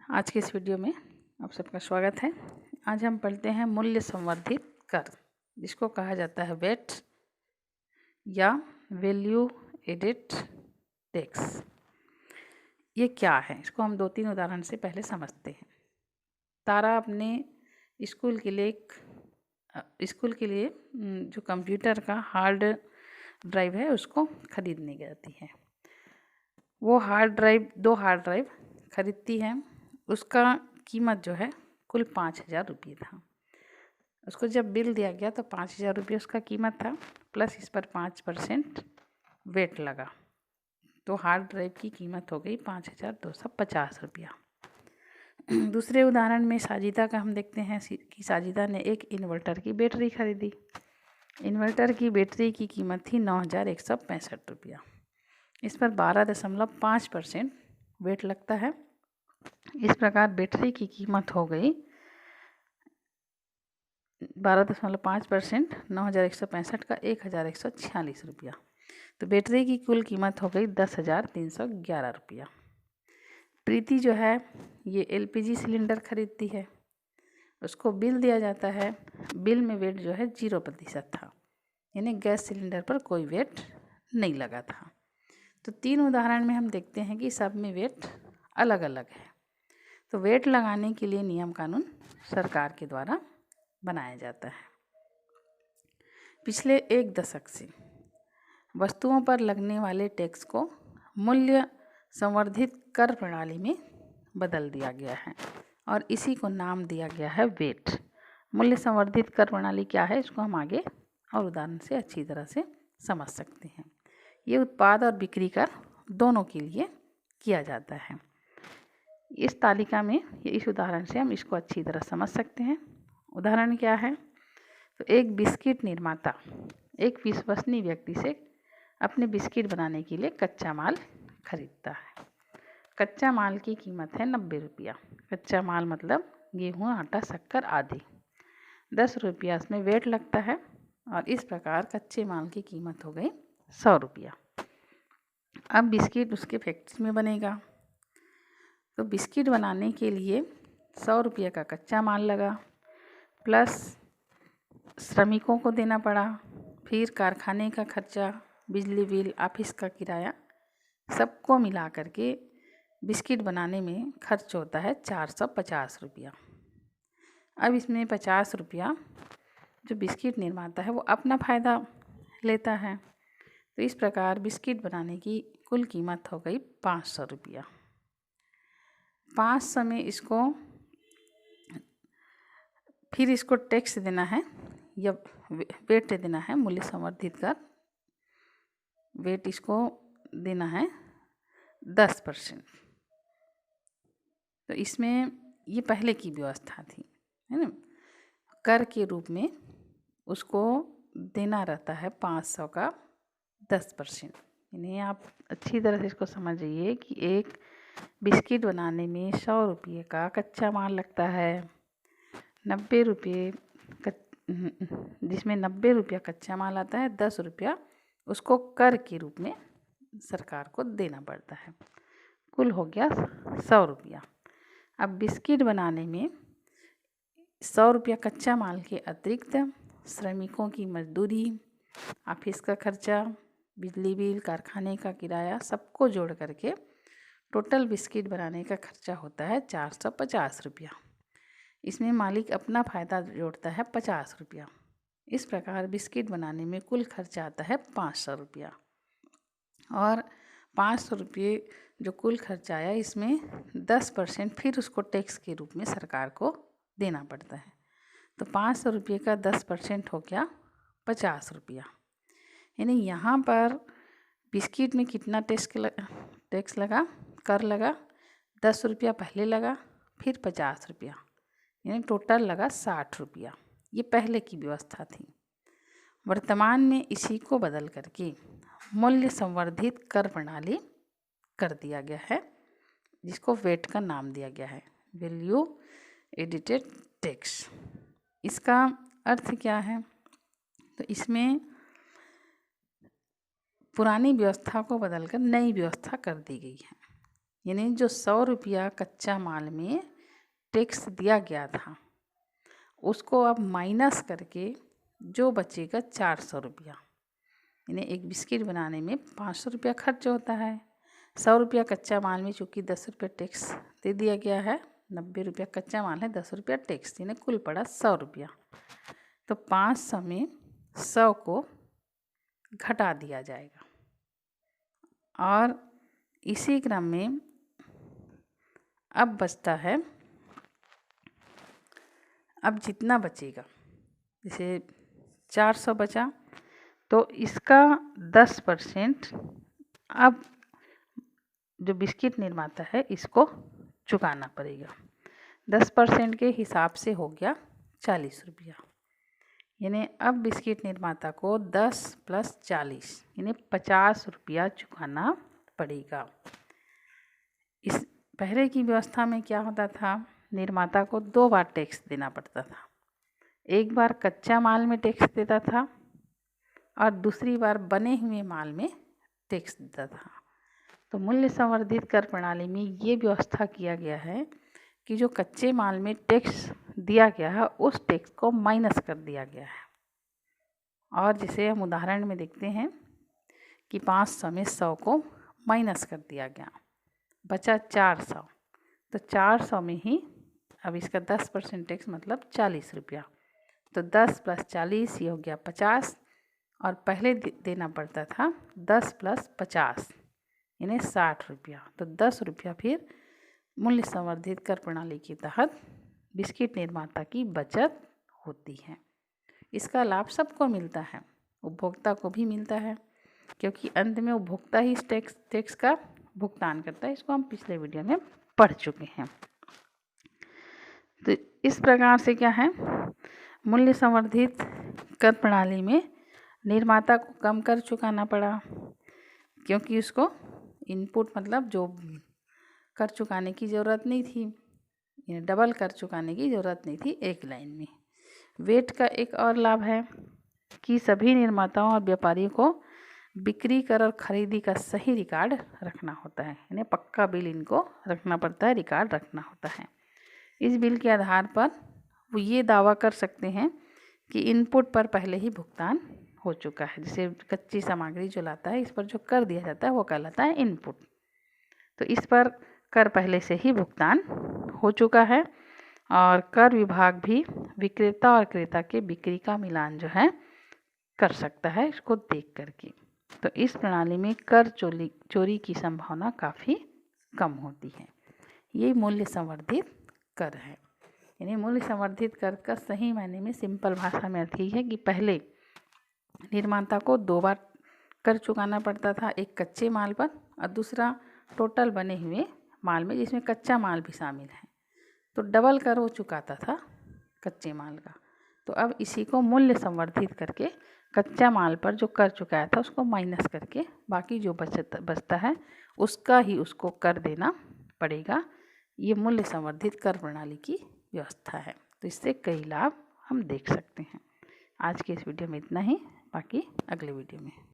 आज के इस वीडियो में आप सबका स्वागत है। आज हम पढ़ते हैं मूल्य संवर्धित कर, जिसको कहा जाता है वेट या वैल्यू एडेड टैक्स। ये क्या है, इसको हम 2-3 उदाहरण से पहले समझते हैं। तारा अपने स्कूल के लिए जो कंप्यूटर का हार्ड ड्राइव है उसको खरीदने जाती है। वो 2 हार्ड ड्राइव खरीदती है। उसका कीमत जो है कुल 5,000 रुपये था। उसको जब बिल दिया गया तो 5,000 रुपये उसका कीमत था, प्लस इस पर 5% वेट लगा, तो हार्ड ड्राइव की कीमत हो गई 5,250 रुपया। दूसरे उदाहरण में साजिदा का हम देखते हैं कि साजिदा ने एक इन्वर्टर की बैटरी खरीदी। इन्वर्टर की बैटरी की कीमत थी 9,165 रुपया। इस पर 12.5% वेट लगता है। इस प्रकार बैटरी की कीमत हो गई 12.5%, 9,165 का 1,146 रुपया। तो बैटरी की कुल कीमत हो गई 10,311 रुपया। प्रीति जो है ये LPG सिलेंडर खरीदती है। उसको बिल दिया जाता है। बिल में वेट जो है 0% था, यानी गैस सिलेंडर पर कोई वेट नहीं लगा था। तो 3 उदाहरण में हम देखते हैं कि सब में वेट अलग अलग है। तो वेट लगाने के लिए नियम कानून सरकार के द्वारा बनाया जाता है। पिछले 1 दशक से वस्तुओं पर लगने वाले टैक्स को मूल्य संवर्धित कर प्रणाली में बदल दिया गया है और इसी को नाम दिया गया है वेट। मूल्य संवर्धित कर प्रणाली क्या है, इसको हम आगे और उदाहरण से अच्छी तरह से समझ सकते हैं। ये उत्पाद और बिक्री कर दोनों के लिए किया जाता है। इस तालिका में इस उदाहरण से हम इसको अच्छी तरह समझ सकते हैं। उदाहरण क्या है, तो एक बिस्किट निर्माता एक विश्वसनीय व्यक्ति से अपने बिस्किट बनाने के लिए कच्चा माल खरीदता है। कच्चा माल की कीमत है 90 रुपया। कच्चा माल मतलब गेहूँ, आटा, शक्कर आदि। 10 रुपया इसमें वेट लगता है और इस प्रकार कच्चे माल की कीमत हो गई 100 रुपया। अब बिस्किट उसके फैक्ट्री में बनेगा, तो बिस्किट बनाने के लिए 100 रुपये का कच्चा माल लगा, प्लस श्रमिकों को देना पड़ा, फिर कारखाने का खर्चा, बिजली बिल, ऑफिस का किराया, सबको मिला करके बिस्किट बनाने में खर्च होता है 450 रुपया। अब इसमें 50 रुपया जो बिस्किट निर्माता है वो अपना फ़ायदा लेता है। तो इस प्रकार बिस्किट बनाने की कुल कीमत हो गई 500 रुपया। 500 में इसको टैक्स देना है या वेट देना है, मूल्य संवर्धित कर वेट इसको देना है 10%। तो इसमें ये पहले की व्यवस्था थी, है ना। कर के रूप में उसको देना रहता है 500 का 10%। यानी आप अच्छी तरह से इसको समझिए कि एक बिस्किट बनाने में 100 रुपये का कच्चा माल लगता है, 90 रुपये जिसमें 90 रुपया कच्चा माल आता है, 10 रुपया उसको कर के रूप में सरकार को देना पड़ता है। कुल हो गया 100 रुपया। अब बिस्किट बनाने में 100 रुपया कच्चा माल के अतिरिक्त श्रमिकों की मजदूरी, ऑफिस का खर्चा, बिजली बिल, कारखाने का किराया, सबको जोड़ करके टोटल बिस्किट बनाने का खर्चा होता है 450 रुपया। इसमें मालिक अपना फ़ायदा जोड़ता है 50 रुपया। इस प्रकार बिस्किट बनाने में कुल खर्चा आता है 500 रुपया। और 500 रुपये जो कुल खर्चा आया, इसमें 10% फिर उसको टैक्स के रूप में सरकार को देना पड़ता है। तो 500 रुपये का 10% हो गया 50 रुपया। यानी यहाँ पर बिस्किट में कितना टैक्स लगा, कर लगा, 10 रुपया पहले लगा, फिर 50 रुपया, यानी टोटल लगा 60 रुपया। ये पहले की व्यवस्था थी। वर्तमान में इसी को बदल करके मूल्य संवर्धित कर प्रणाली कर दिया गया है, जिसको वेट का नाम दिया गया है, वैल्यू एडेड टैक्स। इसका अर्थ क्या है, तो इसमें पुरानी व्यवस्था को बदलकर नई व्यवस्था कर दी गई है। यानी जो 100 रुपया कच्चा माल में टैक्स दिया गया था उसको अब माइनस करके जो बचेगा 400 रुपया, यानी एक बिस्किट बनाने में 500 रुपया खर्च होता है। 100 रुपया कच्चा माल में चूँकि 10 रुपया टैक्स दे दिया गया है, 90 रुपया कच्चा माल है, 10 रुपया टैक्स, यानी कुल पड़ा 100 रुपया। तो 500 में 100 को घटा दिया जाएगा और इसी क्रम में अब बचता है, अब जितना बचेगा, जैसे 400 बचा तो इसका 10% अब जो बिस्किट निर्माता है इसको चुकाना पड़ेगा। 10% के हिसाब से हो गया 40 रुपया, यानी अब बिस्किट निर्माता को 10 + 40 यानी 50 रुपया चुकाना पड़ेगा। इस पहले की व्यवस्था में क्या होता था, निर्माता को 2 बार टैक्स देना पड़ता था। एक बार कच्चा माल में टैक्स देता था और दूसरी बार बने हुए माल में टैक्स देता था। तो मूल्य संवर्धित कर प्रणाली में ये व्यवस्था किया गया है कि जो कच्चे माल में टैक्स दिया गया है उस टैक्स को माइनस कर दिया गया है। और जैसे हम उदाहरण में देखते हैं कि 500 में 100 को माइनस कर दिया गया, बचा 400, तो 400 में ही अब इसका 10% टैक्स मतलब 40 रुपया, तो 10 + 40 ये हो गया 50, और पहले देना पड़ता था 10 + 50 यानी 60 रुपया। तो 10 रुपया फिर मूल्य संवर्धित कर प्रणाली के तहत बिस्किट निर्माता की बचत होती है। इसका लाभ सबको मिलता है, उपभोक्ता को भी मिलता है, क्योंकि अंत में उपभोक्ता ही इस टैक्स का भुगतान करता है। इसको हम पिछले वीडियो में पढ़ चुके हैं। तो इस प्रकार से क्या है, मूल्य संवर्धित कर प्रणाली में निर्माता को कम कर चुकाना पड़ा, क्योंकि उसको इनपुट मतलब जो कर चुकाने की ज़रूरत नहीं थी, यानी डबल कर चुकाने की ज़रूरत नहीं थी एक लाइन में। वेट का एक और लाभ है कि सभी निर्माताओं और व्यापारियों को बिक्री कर और खरीदी का सही रिकॉर्ड रखना होता है, यानी पक्का बिल इनको रखना पड़ता है, रिकॉर्ड रखना होता है। इस बिल के आधार पर वो ये दावा कर सकते हैं कि इनपुट पर पहले ही भुगतान हो चुका है। जैसे कच्ची सामग्री जो लाता है इस पर जो कर दिया जाता है वो कहलाता है इनपुट, तो इस पर कर पहले से ही भुगतान हो चुका है। और कर विभाग भी विक्रेता और क्रेता के बिक्री का मिलान जो है कर सकता है इसको देख करके। तो इस प्रणाली में कर चोरी की संभावना काफ़ी कम होती है। ये मूल्य संवर्धित कर है, यानी मूल्य संवर्धित कर का सही मायने में सिंपल भाषा में अर्थ यही है कि पहले निर्माता को 2 बार कर चुकाना पड़ता था, एक कच्चे माल पर और दूसरा टोटल बने हुए माल में जिसमें कच्चा माल भी शामिल है, तो डबल कर वो चुकाता था कच्चे माल का। तो अब इसी को मूल्य संवर्धित करके कच्चा माल पर जो कर चुकाया था उसको माइनस करके बाकी जो बचता है उसका ही उसको कर देना पड़ेगा। ये मूल्य संवर्धित कर प्रणाली की व्यवस्था है। तो इससे कई लाभ हम देख सकते हैं। आज के इस वीडियो में इतना ही, बाकी अगले वीडियो में।